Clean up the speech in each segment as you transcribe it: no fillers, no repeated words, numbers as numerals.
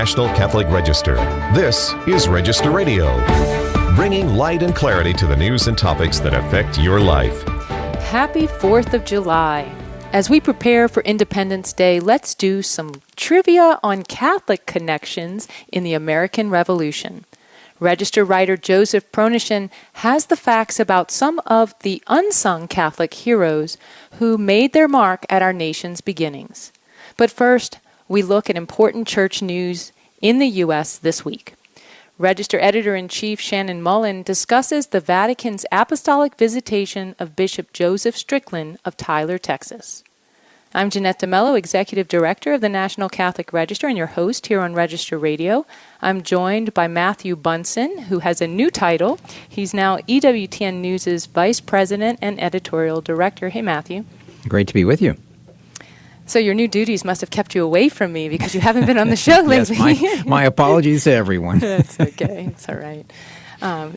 National Catholic Register. This is Register Radio, bringing light and clarity to the news and topics that affect your life. Happy 4th of July. As we prepare for Independence Day, let's do some trivia on Catholic connections in the American Revolution. Register writer Joseph Pronechen has the facts about some of the unsung Catholic heroes who made their mark at our nation's beginnings. But first, we look at important church news in the U.S. this week. Register Editor-in-Chief Shannon Mullen discusses the Vatican's apostolic visitation of Bishop Joseph Strickland of Tyler, Texas. I'm Jeanette DeMello, Executive Director of the National Catholic Register and your host here on Register Radio. I'm joined by Matthew Bunson, who has a new title. He's now EWTN News' Vice President and Editorial Director. Hey, Matthew. Great to be with you. So your new duties must have kept you away from me because you haven't been on the show lately. Yes, my apologies to everyone. That's okay. It's all right.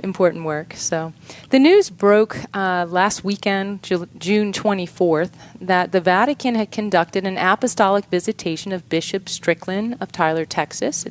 Important work. So the news broke last weekend, June 24th, that the Vatican had conducted an apostolic visitation of Bishop Strickland of Tyler, Texas.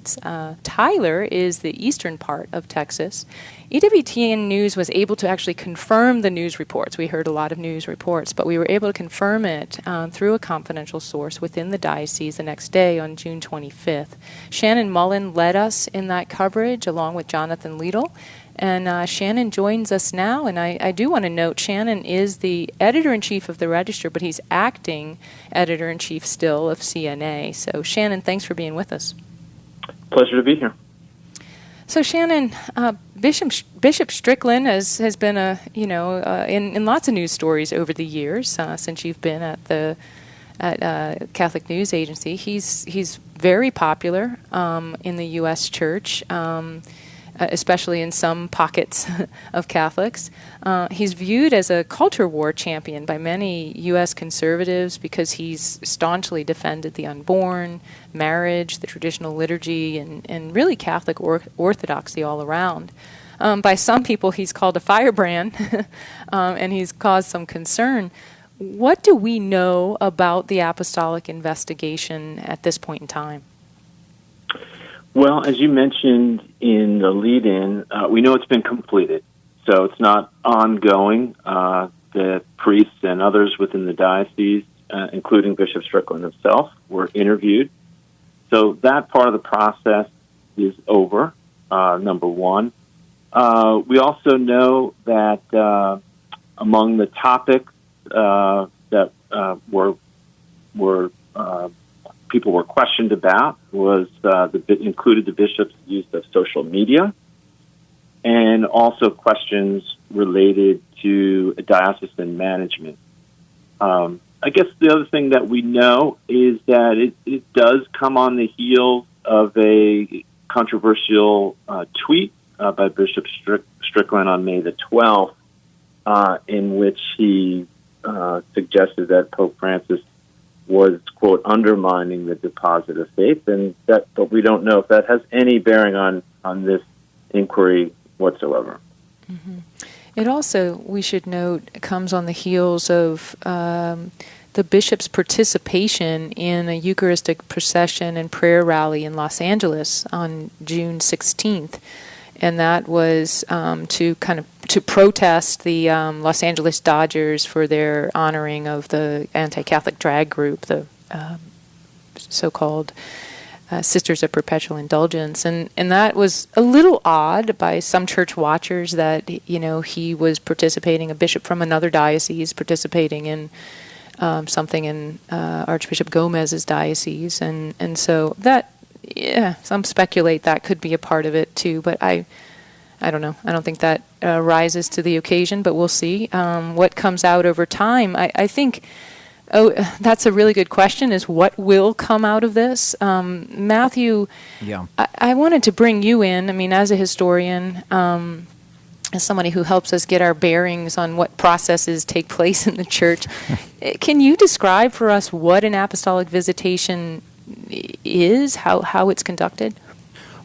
Tyler is the eastern part of Texas. EWTN News was able to actually confirm the news reports. We heard a lot of news reports, but we were able to confirm it through a confidential source within the diocese the next day on June 25th. Shannon Mullen led us in that coverage along with Jonathan Liedl. And Shannon joins us now, and I do want to note Shannon is the editor-in-chief of the Register, but he's acting editor-in-chief still of CNA. So Shannon, thanks for being with us. Pleasure to be here. So Shannon, Bishop Strickland has been in lots of news stories over the years since you've been at the Catholic News Agency. He's very popular in the U.S. Church. Especially in some pockets of Catholics. He's viewed as a culture war champion by many U.S. conservatives because he's staunchly defended the unborn, marriage, the traditional liturgy, and really Catholic orthodoxy all around. By some people, he's called a firebrand, and he's caused some concern. What do we know about the apostolic investigation at this point in time? Well, as you mentioned in the lead-in, we know it's been completed, so it's not ongoing. The priests and others within the diocese, including Bishop Strickland himself, were interviewed. So that part of the process is over, number one. We also know that among the topics that people were questioned about was included the bishop's use of social media and also questions related to diocesan management. I guess the other thing that we know is that it does come on the heels of a controversial tweet by Bishop Strickland on May the 12th in which he suggested that Pope Francis was, quote, undermining the deposit of faith, but we don't know if that has any bearing on this inquiry whatsoever. Mm-hmm. It also, we should note, comes on the heels of the bishop's participation in a Eucharistic procession and prayer rally in Los Angeles on June 16th. And that was to protest the Los Angeles Dodgers for their honoring of the anti-Catholic drag group, the so-called Sisters of Perpetual Indulgence. And that was a little odd by some church watchers that, he was participating, a bishop from another diocese participating in something in Archbishop Gomez's diocese. And so that, some speculate that could be a part of it too, but I don't know. I don't think that rises to the occasion, but we'll see what comes out over time. I think that's a really good question, is what will come out of this? Matthew, yeah. I wanted to bring you in, as a historian, as somebody who helps us get our bearings on what processes take place in the church. Can you describe for us what an apostolic visitation is, how it's conducted?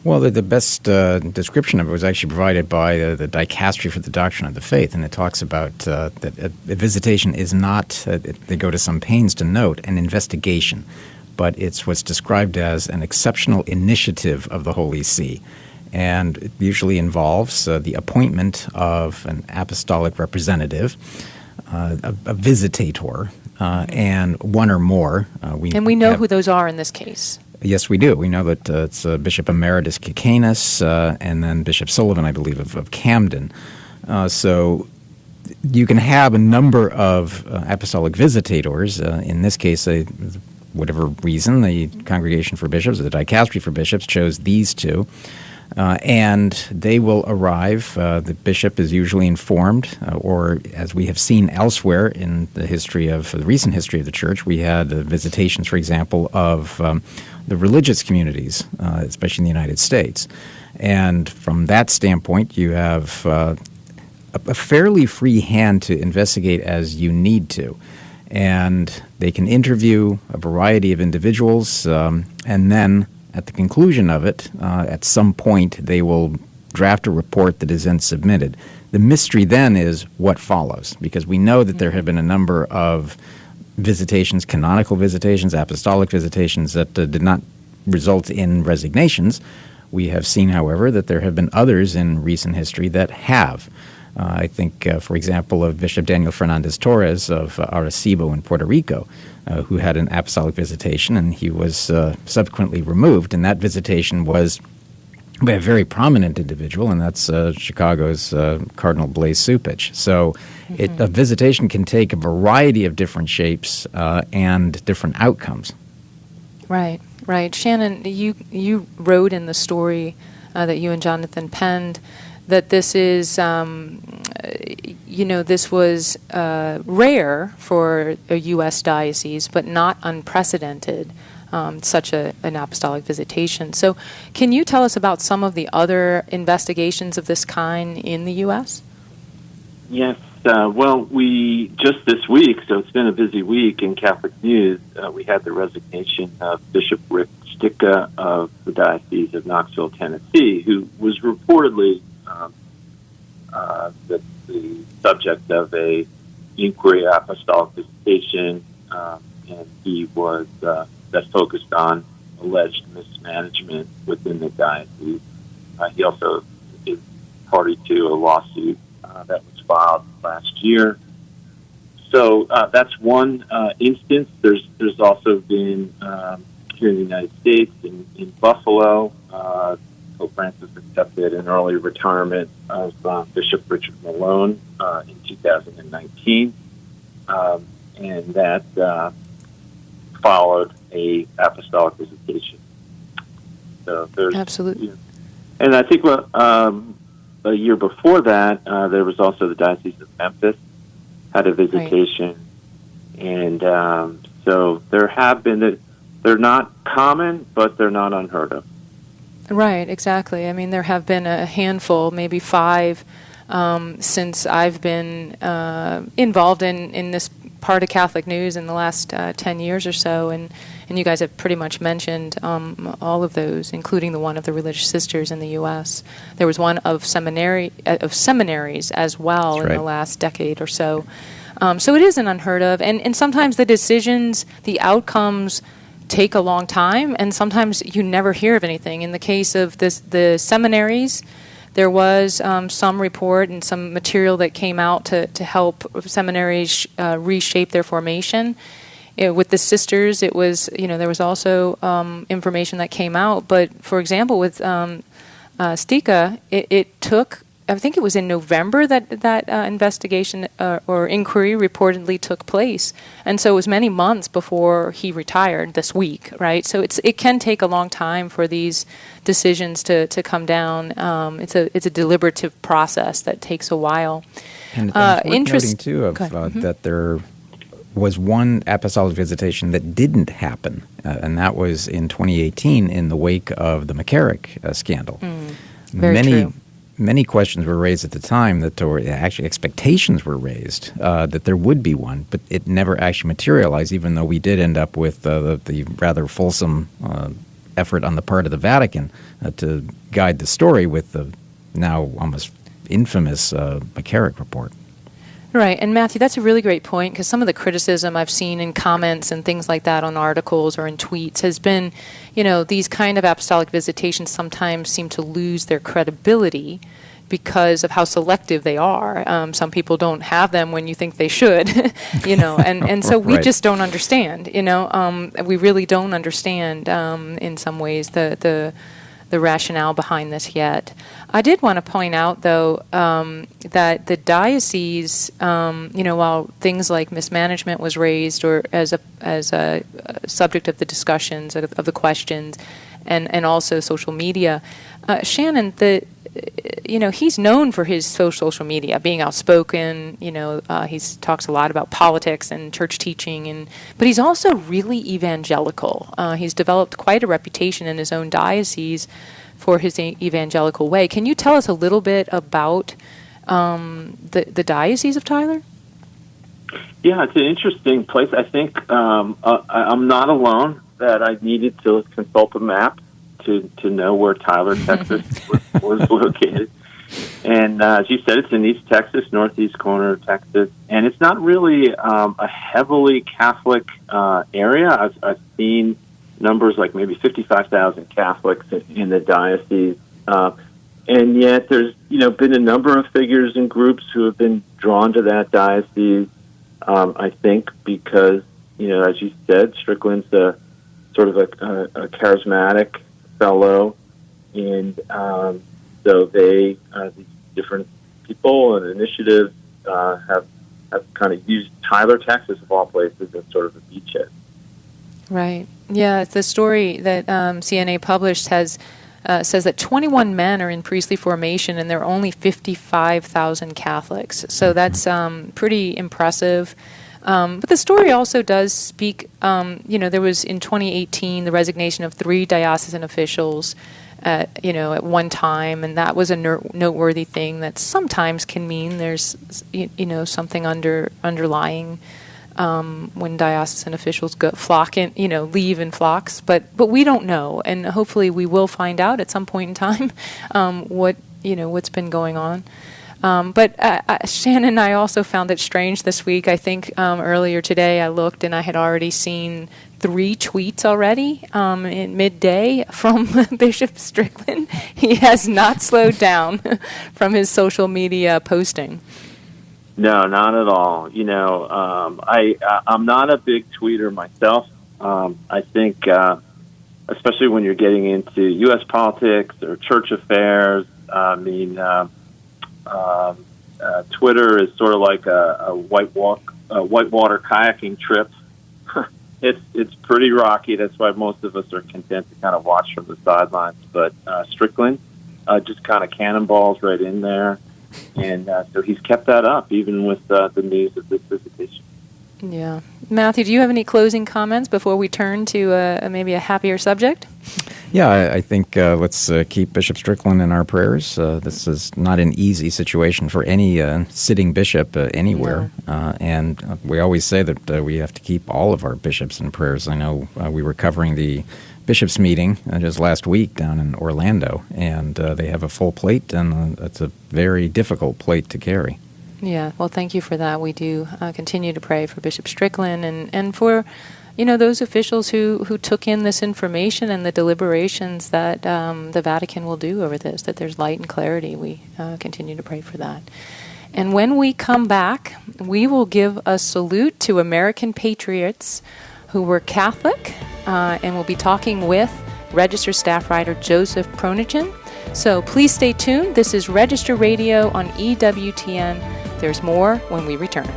Well, the best description of it was actually provided by the Dicastery for the Doctrine of the Faith, and it talks about that a visitation is not, they go to some pains to note, an investigation, but it's what's described as an exceptional initiative of the Holy See. And it usually involves the appointment of an apostolic representative, a visitator, and one or more. We know who those are in this case. Yes, we do. We know that it's Bishop Emeritus Kikanus and then Bishop Sullivan, I believe, of Camden. So you can have a number of apostolic visitators. In this case, whatever reason, the Congregation for Bishops, or the Dicastery for Bishops, chose these two. And they will arrive. The bishop is usually informed, or as we have seen elsewhere in the recent history of the church, we had visitations, for example, of the religious communities, especially in the United States. And from that standpoint, you have a fairly free hand to investigate as you need to. And they can interview a variety of individuals, and then at the conclusion of it, at some point, they will draft a report that is then submitted. The mystery then is what follows, because we know that there have been a number of visitations, canonical visitations, apostolic visitations, that did not result in resignations. We have seen, however, that there have been others in recent history that have. I think, for example, of Bishop Daniel Fernandez Torres of Arecibo in Puerto Rico, who had an apostolic visitation, and he was subsequently removed. And that visitation was by a very prominent individual, and that's Chicago's Cardinal Blaise Cupich. So a visitation can take a variety of different shapes and different outcomes. Right, right. Shannon, you wrote in the story that you and Jonathan penned that this is, this was rare for a U.S. diocese, but not unprecedented, such an apostolic visitation. So can you tell us about some of the other investigations of this kind in the U.S.? Yes. Well, we just this week, so it's been a busy week in Catholic news, we had the resignation of Bishop Rick Sticka of the Diocese of Knoxville, Tennessee, who was reportedly the subject of a inquiry apostolic visitation, and he was that focused on alleged mismanagement within the diocese. He also is party to a lawsuit that was filed last year. So that's one instance. There's also been here in the United States, in Buffalo, Pope Francis accepted an early retirement of Bishop Richard Malone in 2019, and that followed a apostolic visitation. So there's absolutely, and I think a year before that there was also the Diocese of Memphis had a visitation, right. And so there have been. They're not common, but they're not unheard of. Right, exactly. I mean, there have been a handful, maybe 5, since I've been involved in this part of Catholic news in the last 10 years or so, and you guys have pretty much mentioned all of those, including the one of the religious sisters in the U.S. There was one of seminaries as well. That's in right. The last decade or so. So it isn't unheard of, and sometimes the decisions, the outcomes take a long time, and sometimes you never hear of anything. In the case of the seminaries, there was some report and some material that came out to help seminaries reshape their formation. With the sisters, it was, there was also information that came out. But for example, with Sticka, it took, I think it was in November that investigation or inquiry reportedly took place, and so it was many months before he retired this week, right? So it can take a long time for these decisions to come down. It's a deliberative process that takes a while. And it's worth noting too that there was one apostolic visitation that didn't happen, and that was in 2018 in the wake of the McCarrick scandal. Very true. Many questions were raised at the time actually expectations were raised that there would be one, but it never actually materialized, even though we did end up with the rather fulsome effort on the part of the Vatican to guide the story with the now almost infamous McCarrick report. Right. And Matthew, that's a really great point, because some of the criticism I've seen in comments and things like that on articles or in tweets has been, these kind of apostolic visitations sometimes seem to lose their credibility because of how selective they are. Some people don't have them when you think they should, and so we Right. just don't understand, we really don't understand in some ways the rationale behind this yet. I did want to point out, though, that the diocese, while things like mismanagement was raised or as a subject of the discussions, of the questions, and also social media, Shannon, he's known for his social media, being outspoken. He talks a lot about politics and church teaching, but he's also really evangelical. He's developed quite a reputation in his own diocese for his evangelical way. Can you tell us a little bit about the Diocese of Tyler? Yeah, it's an interesting place. I think I'm not alone that I needed to consult a map to know where Tyler, Texas was located. And as you said, it's in East Texas, northeast corner of Texas. And it's not really a heavily Catholic area. I've seen numbers like maybe 55,000 Catholics in the diocese. And yet there's, been a number of figures and groups who have been drawn to that diocese, I think, because, as you said, Strickland's sort of a charismatic fellow. And so these different people and initiatives have kind of used Tyler, Texas, of all places, as sort of a beachhead. Right. Yeah, the story that CNA published says that 21 men are in priestly formation, and there are only 55,000 Catholics. So that's pretty impressive. But the story also does speak, there was in 2018 the resignation of 3 diocesan officials at one time, and that was a noteworthy thing that sometimes can mean there's, something underlying when diocesan officials leave in flocks, but we don't know, and hopefully we will find out at some point in time what's been going on. But Shannon and I also found it strange this week. I think earlier today I looked and I had already seen 3 tweets already in midday from Bishop Strickland. He has not slowed down from his social media posting. No, not at all. I'm not a big tweeter myself. I think, especially when you're getting into U.S. politics or church affairs, Twitter is sort of like a whitewater kayaking trip. It's pretty rocky. That's why most of us are content to kind of watch from the sidelines. But Strickland just kind of cannonballs right in there. And so he's kept that up, even with the news of this visitation. Yeah. Matthew, do you have any closing comments before we turn to maybe a happier subject? Yeah, I think let's keep Bishop Strickland in our prayers. This is not an easy situation for any sitting bishop anywhere. No. And we always say that we have to keep all of our bishops in prayers. I know we were covering the bishops' meeting just last week down in Orlando, and they have a full plate, and it's a very difficult plate to carry. Yeah, well, thank you for that. We do continue to pray for Bishop Strickland and for, those officials who took in this information and the deliberations that the Vatican will do over this, that there's light and clarity. We continue to pray for that. And when we come back, we will give a salute to American patriots who were Catholic, and we'll be talking with Register staff writer Joseph Pronechen. So please stay tuned. This is Register Radio on EWTN. There's more when we return.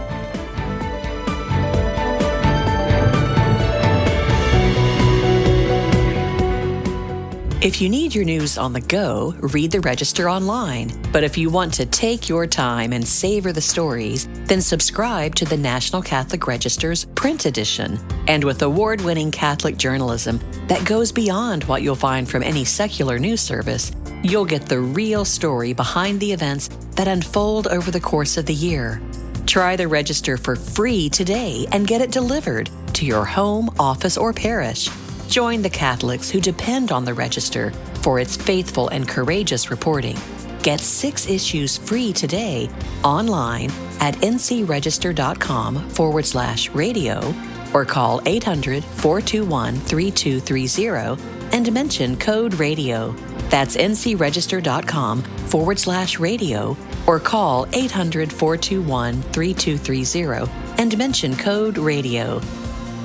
If you need your news on the go, read the Register online. But if you want to take your time and savor the stories, then subscribe to the National Catholic Register's print edition. And with award-winning Catholic journalism that goes beyond what you'll find from any secular news service, you'll get the real story behind the events that unfold over the course of the year. Try the Register for free today and get it delivered to your home, office, or parish. Join the Catholics who depend on the Register for its faithful and courageous reporting. Get 6 issues free today online at ncregister.com/radio or call 800-421-3230 and mention code radio. That's ncregister.com/radio or call 800-421-3230 and mention code radio.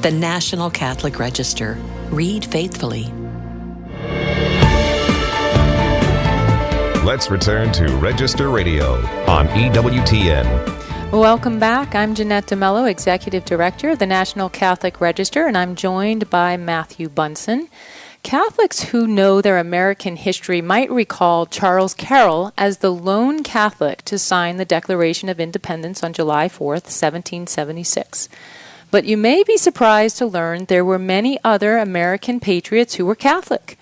The National Catholic Register. Read faithfully. Let's return to Register Radio on EWTN. Welcome back. I'm Jeanette DeMello, Executive Director of the National Catholic Register, and I'm joined by Matthew Bunson. Catholics who know their American history might recall Charles Carroll as the lone Catholic to sign the Declaration of Independence on July 4th, 1776. But you may be surprised to learn there were many other American patriots who were Catholic.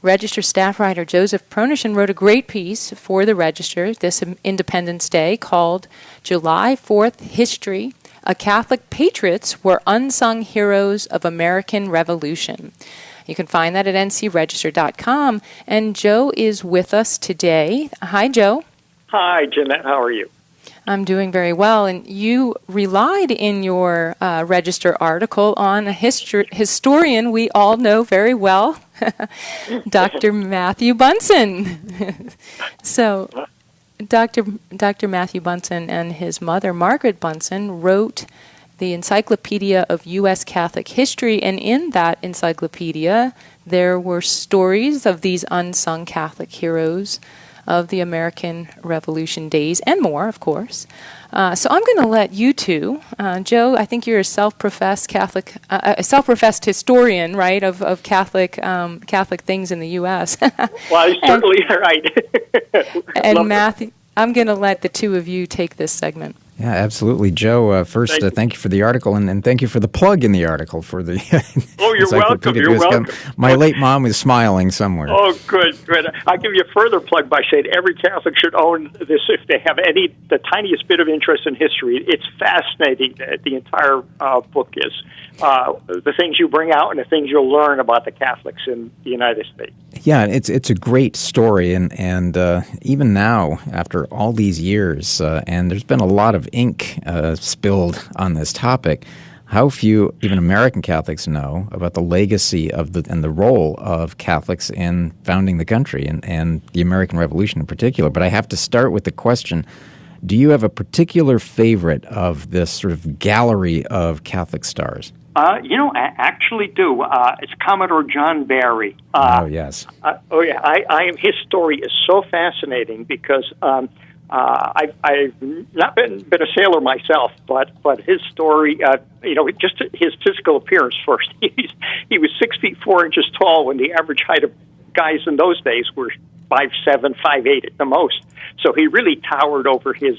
Register staff writer Joseph Pronechen wrote a great piece for the Register this Independence Day called July 4th History, A Catholic Patriots Were Unsung Heroes of American Revolution. You can find that at ncregister.com. And Joe is with us today. Hi, Joe. Hi, Jeanette. How are you? I'm doing very well. And you relied in your Register article on a historian we all know very well, Dr. Matthew Bunson. So Dr. Matthew Bunson and his mother, Margaret Bunson, wrote the Encyclopedia of U.S. Catholic History, and in that encyclopedia there were stories of these unsung Catholic heroes of the American Revolution days, and more, of course. So I'm going to let you two, Joe, I think you're a self-professed Catholic, a self-professed historian, right, of Catholic things in the U.S. Well, you're certainly right. And Matthew, I'm going to let the two of you take this segment. Yeah, absolutely. Joe, first, thank you for the article, and thank you for the plug in the article for the Oh, you're welcome. You're welcome. My late mom was smiling somewhere. Oh, good. I'll give you a further plug by saying every Catholic should own this if they have the tiniest bit of interest in history. It's fascinating. The entire book is. The things you bring out and the things you'll learn about the Catholics in the United States. Yeah, it's a great story, and even now, after all these years, and there's been a lot of ink spilled on this topic, how few even American Catholics know about the legacy of and the role of Catholics in founding the country and the American Revolution in particular. But I have to start with the question, do you have a particular favorite of this sort of gallery of Catholic stars? I actually do. It's Commodore John Barry. Oh, yes. I am. His story is so fascinating because I've not been a sailor myself, but his story, just his physical appearance first. He was 6 feet 4 inches tall when the average height of guys in those days were 5'7", 5'8" at the most. So he really towered over his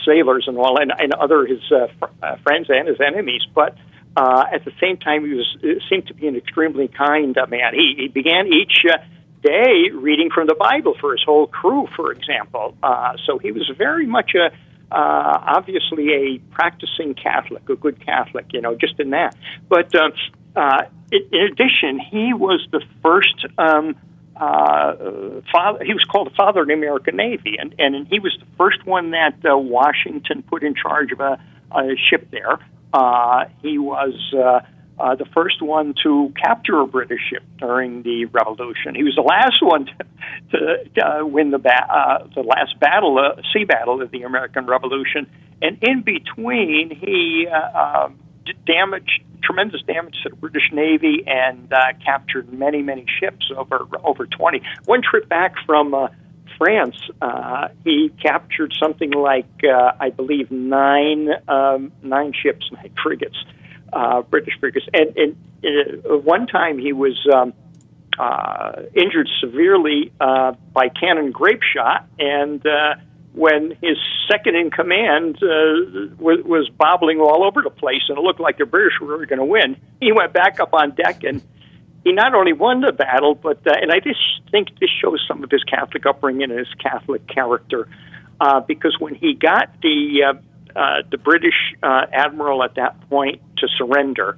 sailors and all, and other his friends and his enemies. But at the same time, he seemed to be an extremely kind man. He began each day reading from the Bible for his whole crew, for example. So he was very much obviously a practicing Catholic, a good Catholic, just in that. But in addition, he was the first father. He was called the father of the American Navy, and he was the first one that Washington put in charge of a ship there. He was the first one to capture a British ship during the Revolution. He was the last one to win the last sea battle of the American Revolution. And in between, he did tremendous damage to the British Navy and captured many, many ships, over 20. One trip back from France, he captured something like, I believe, nine ships, 9 frigates. British frigates, and one time he was injured severely by cannon grape shot, and when his second in command was bobbling all over the place, and it looked like the British were going to win, he went back up on deck, and he not only won the battle, but and I just think this shows some of his Catholic upbringing and his Catholic character, because when he got the British admiral at that point to surrender,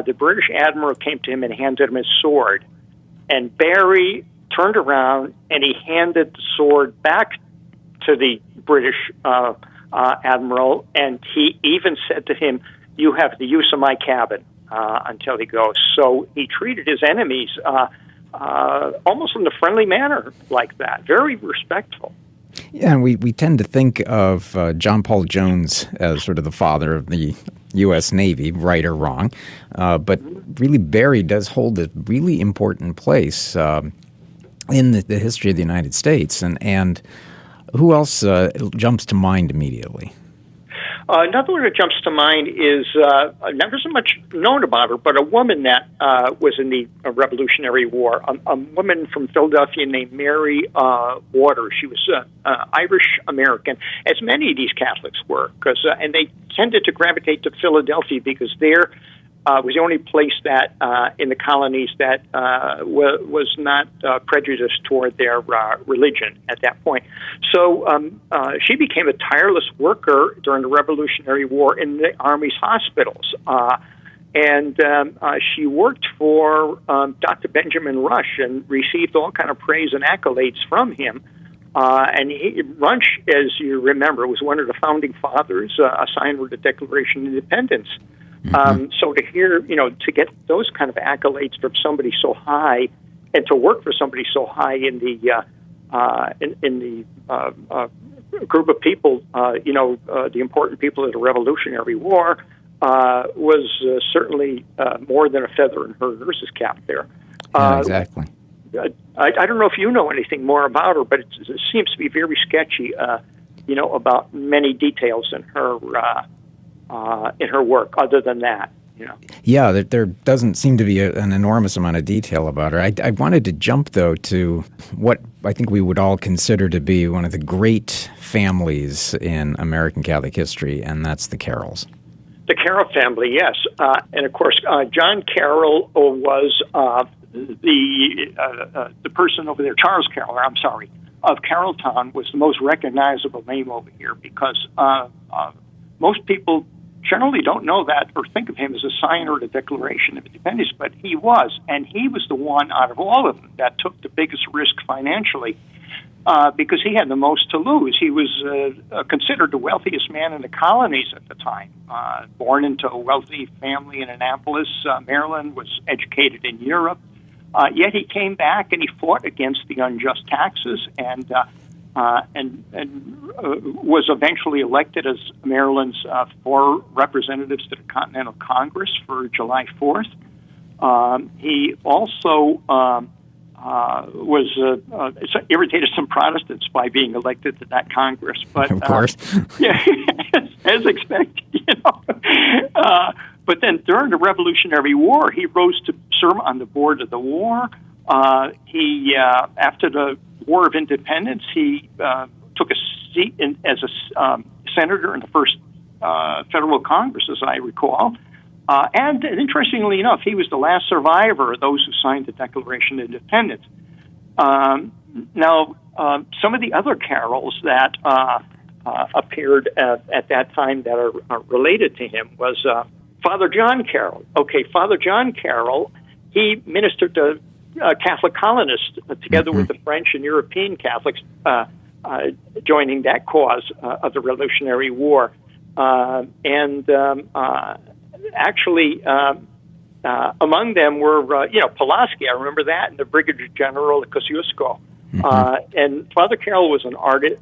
the British admiral came to him and handed him his sword. And Barry turned around and he handed the sword back to the British admiral, and he even said to him, "You have the use of my cabin," until he goes. So he treated his enemies almost in a friendly manner like that, very respectful. Yeah, and we tend to think of John Paul Jones as sort of the father of the U.S. Navy, right or wrong. But really, Barry does hold a really important place in the history of the United States. And who else jumps to mind immediately? Another one that jumps to mind is never so much known about her, but a woman that was in the Revolutionary War, a woman from Philadelphia named Mary Waters. She was Irish-American, as many of these Catholics were, and they tended to gravitate to Philadelphia because there was the only place that in the colonies that was not prejudiced toward their religion at that point. So she became a tireless worker during the Revolutionary War in the Army's hospitals. And she worked for Dr. Benjamin Rush and received all kind of praise and accolades from him. Rush, as you remember, was one of the founding fathers, a signer of the Declaration of Independence. So to hear, to get those kind of accolades from somebody so high, and to work for somebody so high in the group of people, the important people of the Revolutionary War, was certainly more than a feather in her nurse's cap there. Yeah, exactly. I don't know if you know anything more about her, but it seems to be very sketchy, about many details in her work. Other than that, Yeah, there doesn't seem to be an enormous amount of detail about her. I wanted to jump, though, to what I think we would all consider to be one of the great families in American Catholic history, and that's the Carrolls. The Carroll family, yes. And, of course, John Carroll was the person over there, Charles Carroll, of Carrolltown, was the most recognizable name over here because most people generally don't know that or think of him as a signer of the Declaration of Independence, but he was. And he was the one out of all of them that took the biggest risk financially because he had the most to lose. He was considered the wealthiest man in the colonies at the time. Born into a wealthy family in Annapolis, Maryland, was educated in Europe. Yet he came back and he fought against the unjust taxes and was eventually elected as Maryland's 4 representatives to the Continental Congress for July 4th. He also irritated some Protestants by being elected to that Congress. But, of course. Yeah, as expected, but then during the Revolutionary War, he rose to serve on the board of the war. After the War of Independence, he took a seat as a senator in the first federal Congress, as I recall. And interestingly enough, he was the last survivor of those who signed the Declaration of Independence. Now, some of the other Carrolls that appeared at that time that are related to him was Father John Carroll. Okay, Father John Carroll, he ministered to Catholic colonists together with the French and European Catholics joining that cause of the Revolutionary War. Actually, among them were, Pulaski, I remember that, and the Brigadier General Kosciuszko. And Father Carroll was an ardent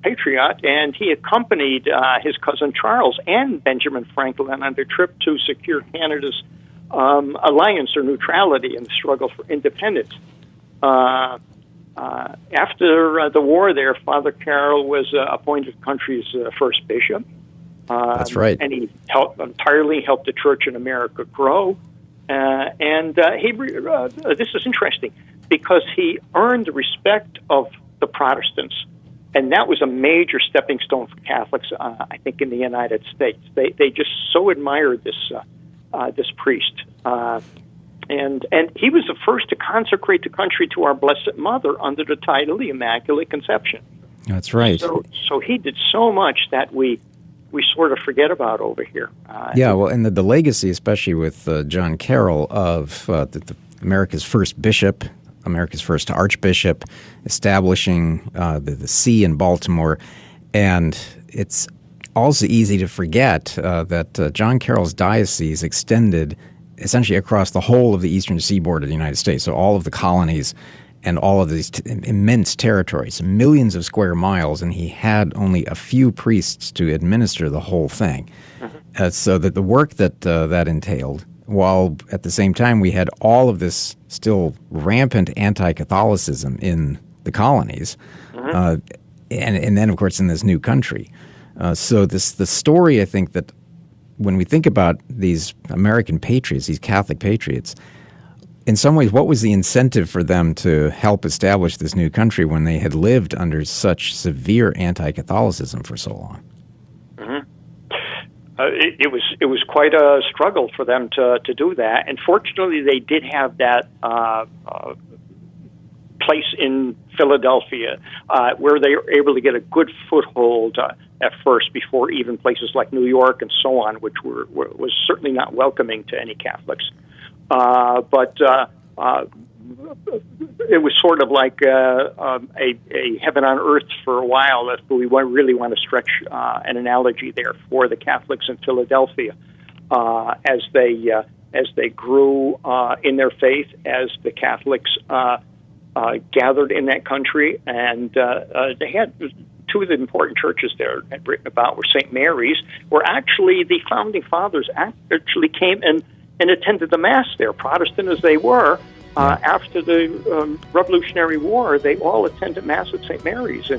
patriot, and he accompanied his cousin Charles and Benjamin Franklin on their trip to secure Canada's alliance or neutrality in the struggle for independence. After the war there, Father Carroll was appointed the country's first bishop. That's right. And he entirely helped the church in America grow. This is interesting because he earned the respect of the Protestants. And that was a major stepping stone for Catholics, I think, in the United States. They just so admired this priest. And he was the first to consecrate the country to our Blessed Mother under the title the Immaculate Conception. That's right. So he did so much that we sort of forget about over here. And the legacy, especially with John Carroll, of America's first bishop, America's first archbishop, establishing the see in Baltimore, And it's also easy to forget that John Carroll's diocese extended essentially across the whole of the eastern seaboard of the United States, so all of the colonies and all of these immense territories, millions of square miles, and he had only a few priests to administer the whole thing. So that the work that that entailed, while at the same time we had all of this still rampant anti-Catholicism in the colonies, and then, of course, in this new country. So the story, I think, that when we think about these American patriots, these Catholic patriots, in some ways, what was the incentive for them to help establish this new country when they had lived under such severe anti-Catholicism for so long? It was quite a struggle for them to do that, and fortunately, they did have that place in Philadelphia where they were able to get a good foothold at first, before even places like New York and so on, which was certainly not welcoming to any Catholics. But it was sort of like a heaven on earth for a while, if we really want to stretch an analogy there, for the Catholics in Philadelphia as they grew in their faith, as the Catholics gathered in that country, and they had two of the important churches there had written about were St. Mary's, where actually the founding fathers actually came and attended the Mass there, Protestant as they were. After the Revolutionary War, they all attended Mass at St. Mary's.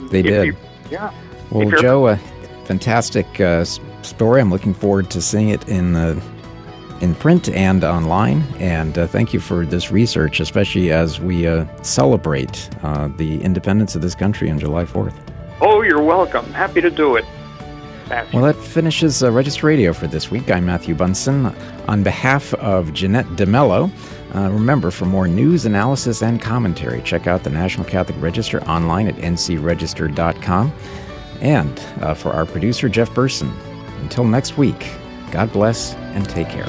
They did. Well, Joe, a fantastic story. I'm looking forward to seeing it in print and online. And thank you for this research, especially as we celebrate the independence of this country on July 4th. Oh, you're welcome. Happy to do it. Well, that finishes Register Radio for this week. I'm Matthew Bunson. On behalf of Jeanette DeMello, remember, for more news, analysis, and commentary, check out the National Catholic Register online at ncregister.com. And for our producer, Jeff Burson, until next week, God bless and take care.